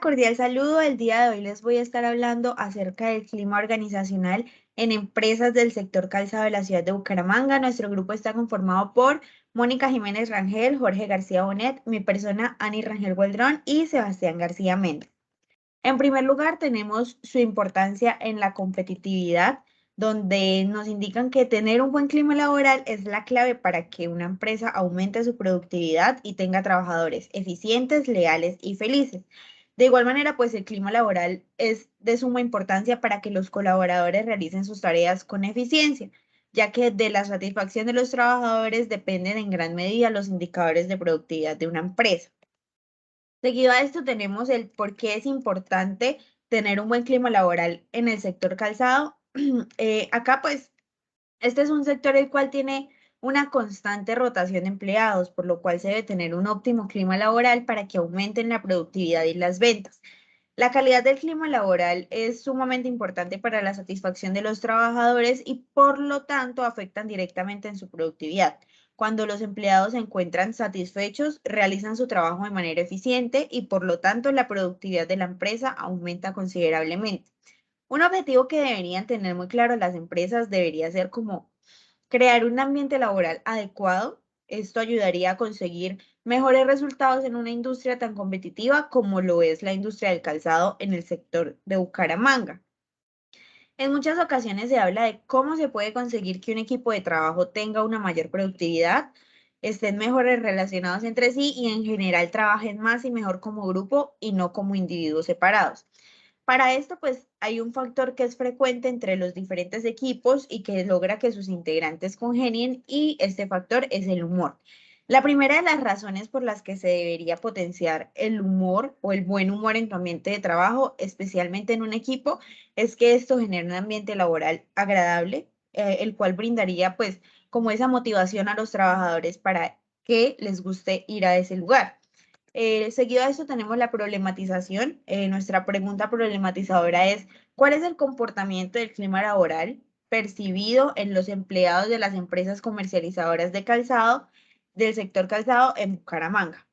Cordial saludo. El día de hoy les voy a estar hablando acerca del clima organizacional en empresas del sector calzado de la ciudad de Bucaramanga. Nuestro grupo está conformado por Mónica Jiménez Rangel, Jorge García Bonet, mi persona Ani Rangel Gueldrón y Sebastián García Méndez. En primer lugar, tenemos su importancia en la competitividad, donde nos indican que tener un buen clima laboral es la clave para que una empresa aumente su productividad y tenga trabajadores eficientes, leales y felices. De igual manera, pues el clima laboral es de suma importancia para que los colaboradores realicen sus tareas con eficiencia, ya que de la satisfacción de los trabajadores dependen en gran medida los indicadores de productividad de una empresa. Seguido a esto tenemos el por qué es importante tener un buen clima laboral en el sector calzado. Acá pues este es un sector el cual tiene una constante rotación de empleados, por lo cual se debe tener un óptimo clima laboral para que aumenten la productividad y las ventas. La calidad del clima laboral es sumamente importante para la satisfacción de los trabajadores y por lo tanto afectan directamente en su productividad. Cuando los empleados se encuentran satisfechos, realizan su trabajo de manera eficiente y por lo tanto la productividad de la empresa aumenta considerablemente. Un objetivo que deberían tener muy claro las empresas debería ser como crear un ambiente laboral adecuado. Esto ayudaría a conseguir mejores resultados en una industria tan competitiva como lo es la industria del calzado en el sector de Bucaramanga. En muchas ocasiones se habla de cómo se puede conseguir que un equipo de trabajo tenga una mayor productividad, estén mejores relacionados entre sí y en general trabajen más y mejor como grupo y no como individuos separados. Para esto, pues hay un factor que es frecuente entre los diferentes equipos y que logra que sus integrantes congenien y este factor es el humor. La primera de las razones por las que se debería potenciar el humor o el buen humor en tu ambiente de trabajo, especialmente en un equipo, es que esto genera un ambiente laboral agradable, el cual brindaría pues como esa motivación a los trabajadores para que les guste ir a ese lugar. Seguido a esto tenemos la problematización. Nuestra pregunta problematizadora es, ¿cuál es el comportamiento del clima laboral percibido en los empleados de las empresas comercializadoras de calzado del sector calzado en Bucaramanga?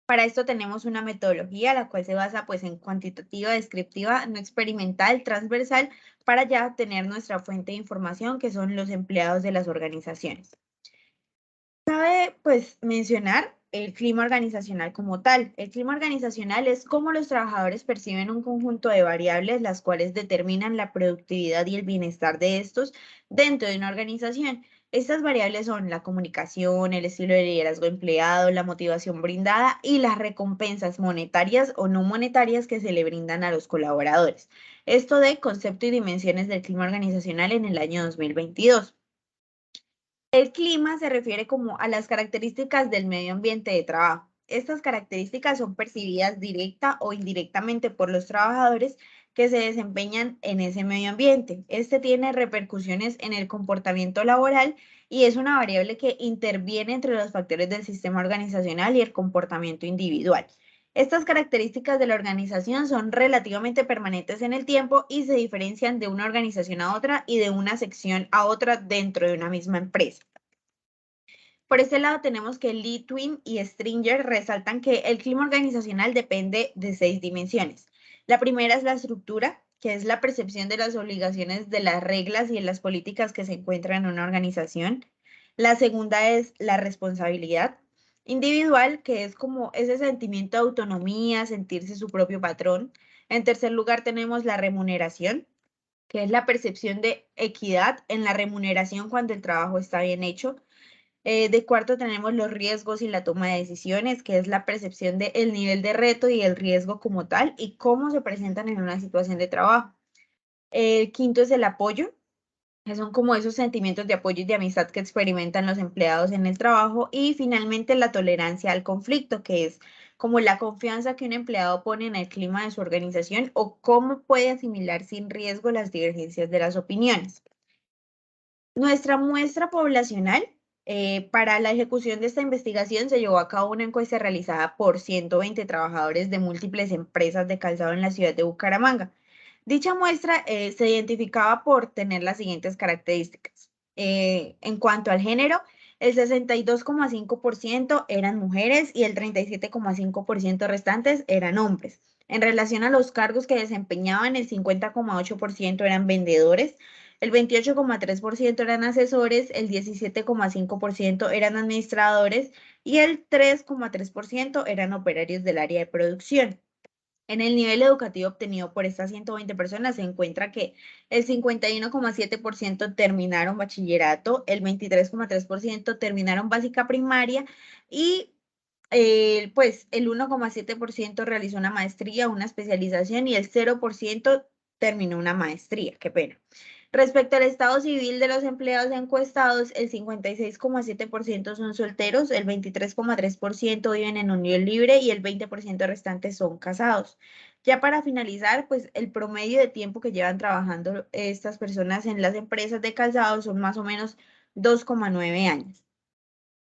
Para esto tenemos una metodología la cual se basa pues en cuantitativa, descriptiva, no experimental, transversal, para ya tener nuestra fuente de información que son los empleados de las organizaciones. Cabe, pues, mencionar el clima organizacional como tal. El clima organizacional es cómo los trabajadores perciben un conjunto de variables, las cuales determinan la productividad y el bienestar de estos dentro de una organización. Estas variables son la comunicación, el estilo de liderazgo empleado, la motivación brindada y las recompensas monetarias o no monetarias que se le brindan a los colaboradores. Esto de concepto y dimensiones del clima organizacional en el año 2022. El clima se refiere como a las características del medio ambiente de trabajo. Estas características son percibidas directa o indirectamente por los trabajadores que se desempeñan en ese medio ambiente. Este tiene repercusiones en el comportamiento laboral y es una variable que interviene entre los factores del sistema organizacional y el comportamiento individual. Estas características de la organización son relativamente permanentes en el tiempo y se diferencian de una organización a otra y de una sección a otra dentro de una misma empresa. Por este lado tenemos que Litwin y Stringer resaltan que el clima organizacional depende de 6 dimensiones. La primera es la estructura, que es la percepción de las obligaciones de las reglas y de las políticas que se encuentran en una organización. La segunda es la responsabilidad individual, que es como ese sentimiento de autonomía, sentirse su propio patrón. En tercer lugar tenemos la remuneración, que es la percepción de equidad en la remuneración cuando el trabajo está bien hecho. De cuarto tenemos los riesgos y la toma de decisiones, que es la percepción del nivel de reto y el riesgo como tal y cómo se presentan en una situación de trabajo. El quinto es el apoyo, que son como esos sentimientos de apoyo y de amistad que experimentan los empleados en el trabajo. Y finalmente la tolerancia al conflicto, que es como la confianza que un empleado pone en el clima de su organización o cómo puede asimilar sin riesgo las divergencias de las opiniones. Nuestra muestra poblacional, para la ejecución de esta investigación se llevó a cabo una encuesta realizada por 120 trabajadores de múltiples empresas de calzado en la ciudad de Bucaramanga. Dicha muestra se identificaba por tener las siguientes características. En cuanto al género, el 62,5% eran mujeres y el 37,5% restantes eran hombres. En relación a los cargos que desempeñaban, el 50,8% eran vendedores, el 28,3% eran asesores, el 17,5% eran administradores y el 3,3% eran operarios del área de producción. En el nivel educativo obtenido por estas 120 personas se encuentra que el 51,7% terminaron bachillerato, el 23,3% terminaron básica primaria y pues el 1,7% realizó una maestría, una especialización y el 0% terminó una maestría. Qué pena. Respecto al estado civil de los empleados encuestados, el 56,7% son solteros, el 23,3% viven en unión libre y el 20% restantes son casados. Ya para finalizar, pues el promedio de tiempo que llevan trabajando estas personas en las empresas de calzado son más o menos 2,9 años.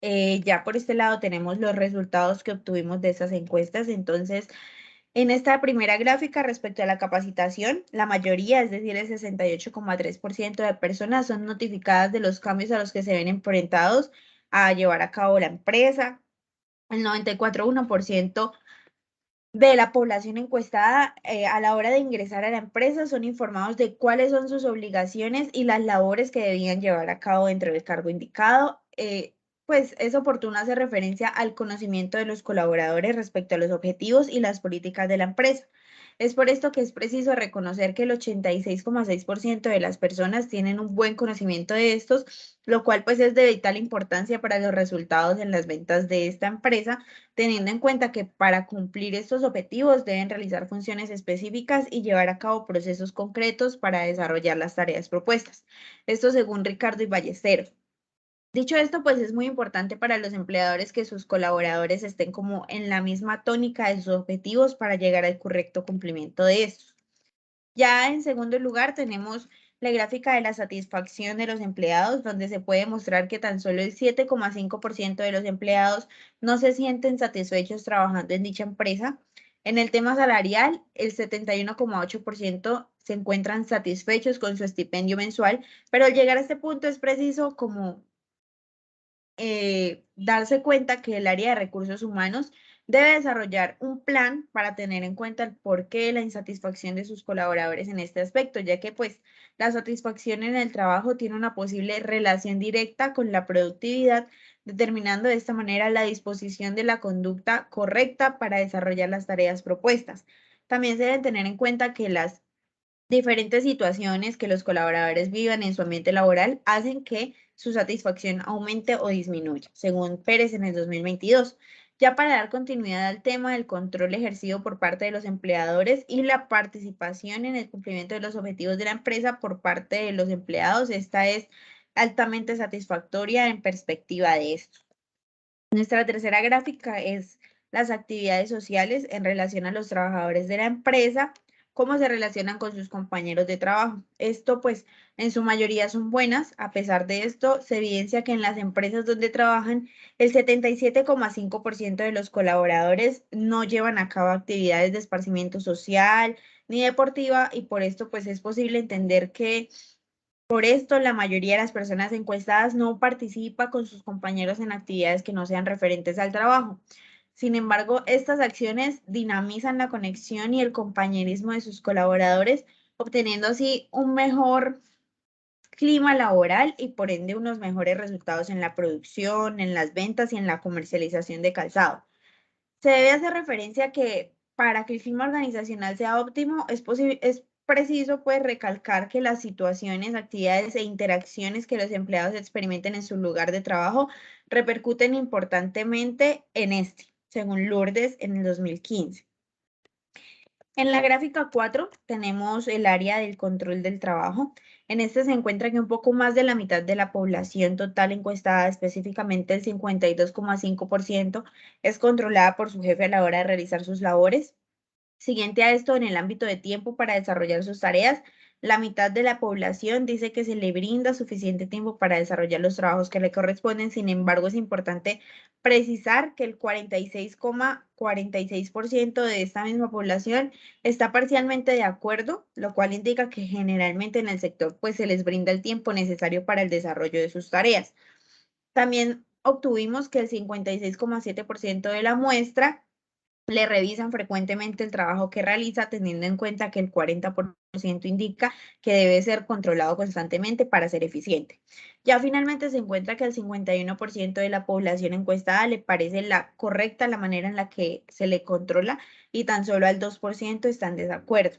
Ya por este lado tenemos los resultados que obtuvimos de esas encuestas. Entonces, en esta primera gráfica respecto a la capacitación, la mayoría, es decir, el 68,3% de personas son notificadas de los cambios a los que se ven enfrentados a llevar a cabo la empresa. El 94,1% de la población encuestada a la hora de ingresar a la empresa son informados de cuáles son sus obligaciones y las labores que debían llevar a cabo dentro del cargo indicado. Pues es oportuno hacer referencia al conocimiento de los colaboradores respecto a los objetivos y las políticas de la empresa. Es por esto que es preciso reconocer que el 86,6% de las personas tienen un buen conocimiento de estos, lo cual pues es de vital importancia para los resultados en las ventas de esta empresa, teniendo en cuenta que para cumplir estos objetivos deben realizar funciones específicas y llevar a cabo procesos concretos para desarrollar las tareas propuestas. Esto según Ricardo y Ballesteros. Dicho esto, pues es muy importante para los empleadores que sus colaboradores estén como en la misma tónica de sus objetivos para llegar al correcto cumplimiento de estos. Ya en segundo lugar tenemos la gráfica de la satisfacción de los empleados, donde se puede mostrar que tan solo el 7,5% de los empleados no se sienten satisfechos trabajando en dicha empresa. En el tema salarial, el 71,8% se encuentran satisfechos con su estipendio mensual, pero al llegar a este punto es preciso como darse cuenta que el área de recursos humanos debe desarrollar un plan para tener en cuenta el porqué de la insatisfacción de sus colaboradores en este aspecto, ya que pues la satisfacción en el trabajo tiene una posible relación directa con la productividad, determinando de esta manera la disposición de la conducta correcta para desarrollar las tareas propuestas. También se deben tener en cuenta que las diferentes situaciones que los colaboradores vivan en su ambiente laboral hacen que su satisfacción aumente o disminuya, según Pérez en el 2022. Ya para dar continuidad al tema del control ejercido por parte de los empleadores y la participación en el cumplimiento de los objetivos de la empresa por parte de los empleados, esta es altamente satisfactoria en perspectiva de esto. Nuestra tercera gráfica es las actividades sociales en relación a los trabajadores de la empresa, cómo se relacionan con sus compañeros de trabajo. Esto pues en su mayoría son buenas. A pesar de esto, se evidencia que en las empresas donde trabajan, el 77,5% de los colaboradores no llevan a cabo actividades de esparcimiento social ni deportiva, y por esto pues es posible entender que por esto, la mayoría de las personas encuestadas no participa con sus compañeros en actividades que no sean referentes al trabajo. Sin embargo, estas acciones dinamizan la conexión y el compañerismo de sus colaboradores, obteniendo así un mejor clima laboral y por ende unos mejores resultados en la producción, en las ventas y en la comercialización de calzado. Se debe hacer referencia a que para que el clima organizacional sea óptimo, es preciso pues recalcar que las situaciones, actividades e interacciones que los empleados experimenten en su lugar de trabajo repercuten importantemente en este, según Lourdes en el 2015. En la gráfica 4 tenemos el área del control del trabajo. En este se encuentra que un poco más de la mitad de la población total encuestada, específicamente el 52,5%, es controlada por su jefe a la hora de realizar sus labores. Siguiente a esto, en el ámbito de tiempo para desarrollar sus tareas, la mitad de la población dice que se le brinda suficiente tiempo para desarrollar los trabajos que le corresponden. Sin embargo, es importante precisar que el 46,46% de esta misma población está parcialmente de acuerdo, lo cual indica que generalmente en el sector pues se les brinda el tiempo necesario para el desarrollo de sus tareas. También obtuvimos que el 56,7% de la muestra le revisan frecuentemente el trabajo que realiza, teniendo en cuenta que el 40% indica que debe ser controlado constantemente para ser eficiente. Ya finalmente se encuentra que al 51% de la población encuestada le parece correcta la manera en la que se le controla y tan solo al 2% está en desacuerdo.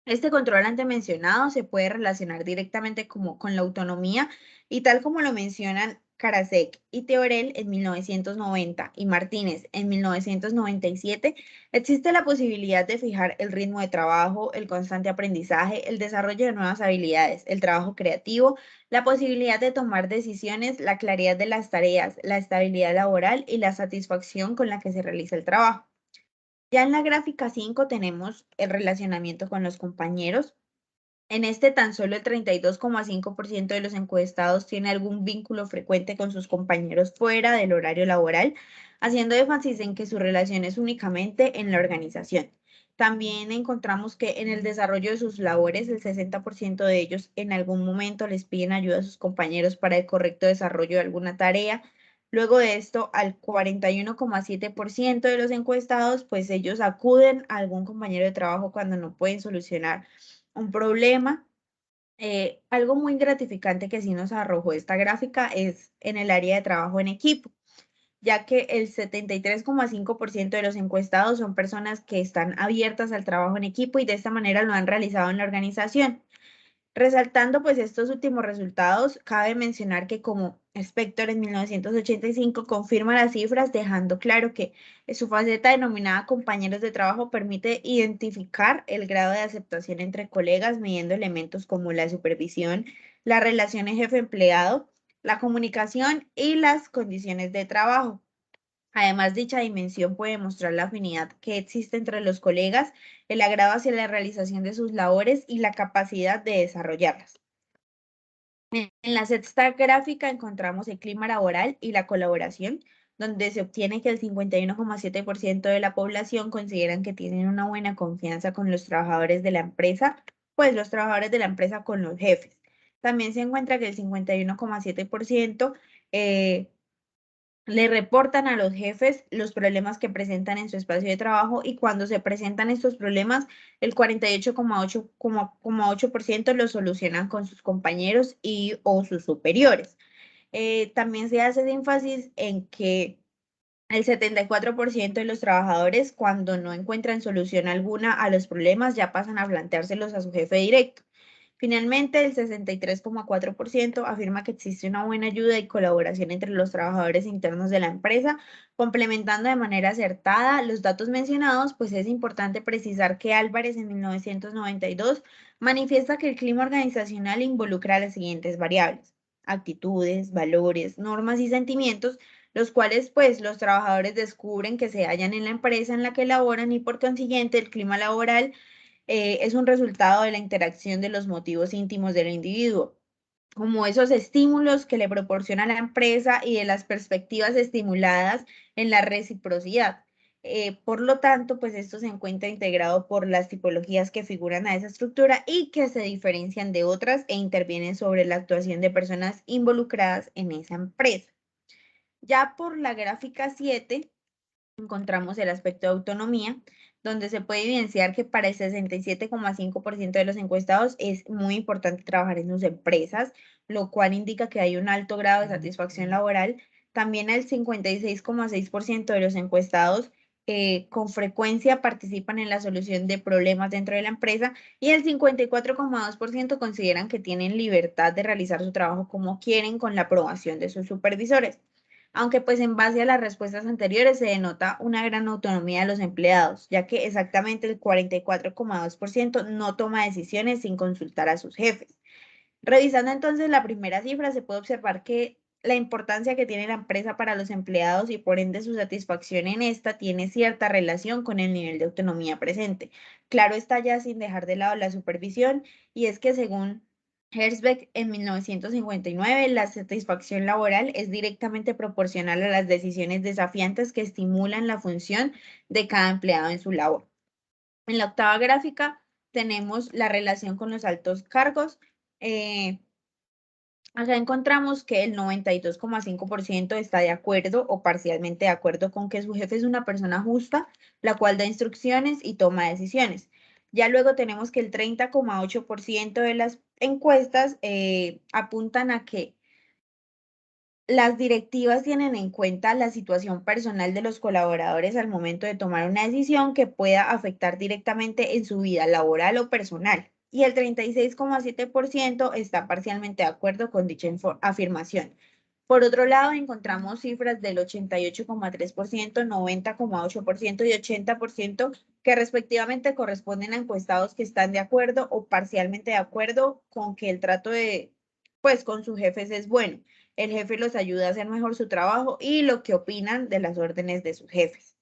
Este control antes mencionado se puede relacionar directamente con la autonomía y tal como lo mencionan Karasek y Teorel en 1990 y Martínez en 1997, existe la posibilidad de fijar el ritmo de trabajo, el constante aprendizaje, el desarrollo de nuevas habilidades, el trabajo creativo, la posibilidad de tomar decisiones, la claridad de las tareas, la estabilidad laboral y la satisfacción con la que se realiza el trabajo. Ya en la gráfica 5 tenemos el relacionamiento con los compañeros. En este tan solo el 32,5% de los encuestados tiene algún vínculo frecuente con sus compañeros fuera del horario laboral, haciendo énfasis en que su relación es únicamente en la organización. También encontramos que en el desarrollo de sus labores, el 60% de ellos en algún momento les piden ayuda a sus compañeros para el correcto desarrollo de alguna tarea. Luego de esto, al 41,7% de los encuestados, pues ellos acuden a algún compañero de trabajo cuando no pueden solucionar un problema. Algo muy gratificante que sí nos arrojó esta gráfica es en el área de trabajo en equipo, ya que el 73,5% de los encuestados son personas que están abiertas al trabajo en equipo y de esta manera lo han realizado en la organización. Resaltando pues estos últimos resultados, cabe mencionar que como Spector en 1985 confirma las cifras dejando claro que su faceta denominada compañeros de trabajo permite identificar el grado de aceptación entre colegas midiendo elementos como la supervisión, las relaciones jefe-empleado, la comunicación y las condiciones de trabajo. Además, dicha dimensión puede mostrar la afinidad que existe entre los colegas, el agrado hacia la realización de sus labores y la capacidad de desarrollarlas. En la sexta gráfica encontramos el clima laboral y la colaboración, donde se obtiene que el 51,7% de la población consideran que tienen una buena confianza con los trabajadores de la empresa, pues los trabajadores de la empresa con los jefes. También se encuentra que el 51,7% le reportan a los jefes los problemas que presentan en su espacio de trabajo y cuando se presentan estos problemas, el 48,8% los solucionan con sus compañeros y o sus superiores. También se hace énfasis en que el 74% de los trabajadores, cuando no encuentran solución alguna a los problemas, ya pasan a planteárselos a su jefe directo. Finalmente, el 63,4% afirma que existe una buena ayuda y colaboración entre los trabajadores internos de la empresa, complementando de manera acertada los datos mencionados, pues es importante precisar que Álvarez en 1992 manifiesta que el clima organizacional involucra las siguientes variables: actitudes, valores, normas y sentimientos, los cuales pues los trabajadores descubren que se hallan en la empresa en la que laboran y por consiguiente el clima laboral es un resultado de la interacción de los motivos íntimos del individuo, como esos estímulos que le proporciona la empresa y de las perspectivas estimuladas en la reciprocidad. Por lo tanto, pues esto se encuentra integrado por las tipologías que figuran a esa estructura y que se diferencian de otras e intervienen sobre la actuación de personas involucradas en esa empresa. Ya por la gráfica 7 encontramos el aspecto de autonomía, donde se puede evidenciar que para el 67,5% de los encuestados es muy importante trabajar en sus empresas, lo cual indica que hay un alto grado de satisfacción laboral. También el 56,6% de los encuestados con frecuencia participan en la solución de problemas dentro de la empresa y el 54,2% consideran que tienen libertad de realizar su trabajo como quieren con la aprobación de sus supervisores, aunque pues en base a las respuestas anteriores se denota una gran autonomía de los empleados, ya que exactamente el 44,2% no toma decisiones sin consultar a sus jefes. Revisando entonces la primera cifra, se puede observar que la importancia que tiene la empresa para los empleados y por ende su satisfacción en esta tiene cierta relación con el nivel de autonomía presente. Claro está, ya sin dejar de lado la supervisión, y es que según Herzberg en 1959, la satisfacción laboral es directamente proporcional a las decisiones desafiantes que estimulan la función de cada empleado en su labor. En la octava gráfica tenemos la relación con los altos cargos. Acá encontramos que el 92,5% está de acuerdo o parcialmente de acuerdo con que su jefe es una persona justa, la cual da instrucciones y toma decisiones. Ya luego tenemos que el 30,8% de las encuestas apuntan a que las directivas tienen en cuenta la situación personal de los colaboradores al momento de tomar una decisión que pueda afectar directamente en su vida laboral o personal. Y el 36,7% está parcialmente de acuerdo con dicha afirmación. Por otro lado, encontramos cifras del 88,3%, 90,8% y 80% que respectivamente corresponden a encuestados que están de acuerdo o parcialmente de acuerdo con que el trato pues, con sus jefes es bueno. El jefe los ayuda a hacer mejor su trabajo y lo que opinan de las órdenes de sus jefes.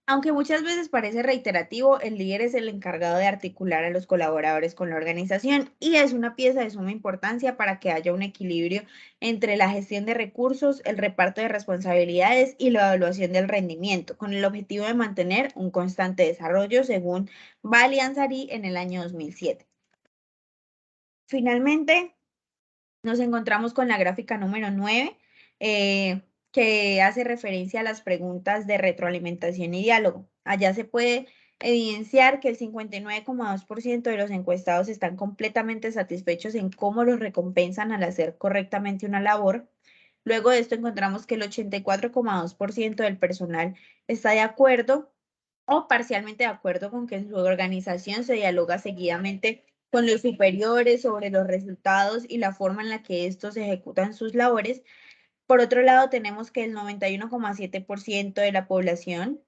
Aunque muchas veces parece reiterativo, el líder es el encargado de articular a los colaboradores con la organización y es una pieza de suma importancia para que haya un equilibrio entre la gestión de recursos, el reparto de responsabilidades y la evaluación del rendimiento, con el objetivo de mantener un constante desarrollo, según Bali Ansari en el año 2007. Finalmente, nos encontramos con la gráfica número 9, que hace referencia a las preguntas de retroalimentación y diálogo. Allá se puede evidenciar que el 59,2% de los encuestados están completamente satisfechos en cómo los recompensan al hacer correctamente una labor. Luego de esto encontramos que el 84,2% del personal está de acuerdo o parcialmente de acuerdo con que en su organización se dialoga seguidamente con los superiores sobre los resultados y la forma en la que estos ejecutan sus labores. Por otro lado, tenemos que el 91,7% de la población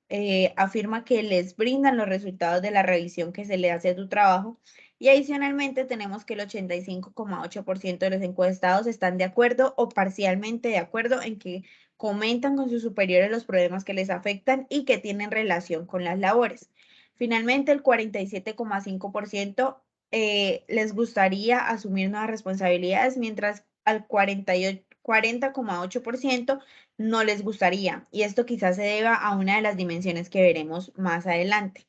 afirma que les brindan los resultados de la revisión que se le hace a su trabajo. Y adicionalmente tenemos que el 85,8% de los encuestados están de acuerdo o parcialmente de acuerdo en que comentan con sus superiores los problemas que les afectan y que tienen relación con las labores. Finalmente, el 47,5% les gustaría asumir nuevas responsabilidades, mientras al 40,8% no les gustaría. Y esto quizás se deba a una de las dimensiones que veremos más adelante.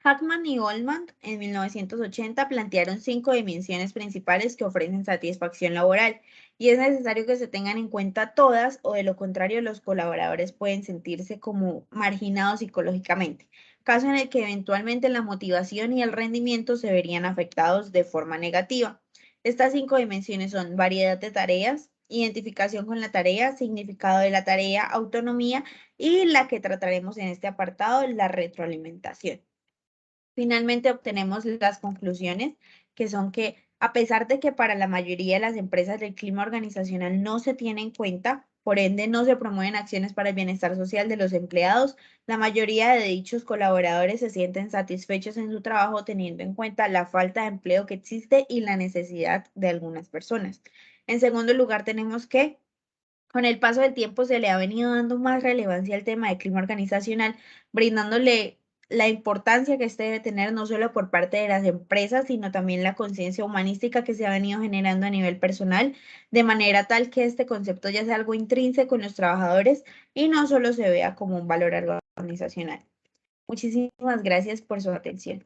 Hackman y Goldman en 1980 plantearon 5 dimensiones principales que ofrecen satisfacción laboral y es necesario que se tengan en cuenta todas o de lo contrario los colaboradores pueden sentirse como marginados psicológicamente, caso en el que eventualmente la motivación y el rendimiento se verían afectados de forma negativa. Estas 5 dimensiones son variedad de tareas, identificación con la tarea, significado de la tarea, autonomía y la que trataremos en este apartado, la retroalimentación. Finalmente obtenemos las conclusiones, que son que a pesar de que para la mayoría de las empresas el clima organizacional no se tiene en cuenta, por ende no se promueven acciones para el bienestar social de los empleados, la mayoría de dichos colaboradores se sienten satisfechos en su trabajo teniendo en cuenta la falta de empleo que existe y la necesidad de algunas personas. En segundo lugar, tenemos que con el paso del tiempo se le ha venido dando más relevancia al tema de clima organizacional, brindándole la importancia que este debe tener no solo por parte de las empresas, sino también la conciencia humanística que se ha venido generando a nivel personal, de manera tal que este concepto ya sea algo intrínseco en los trabajadores y no solo se vea como un valor organizacional. Muchísimas gracias por su atención.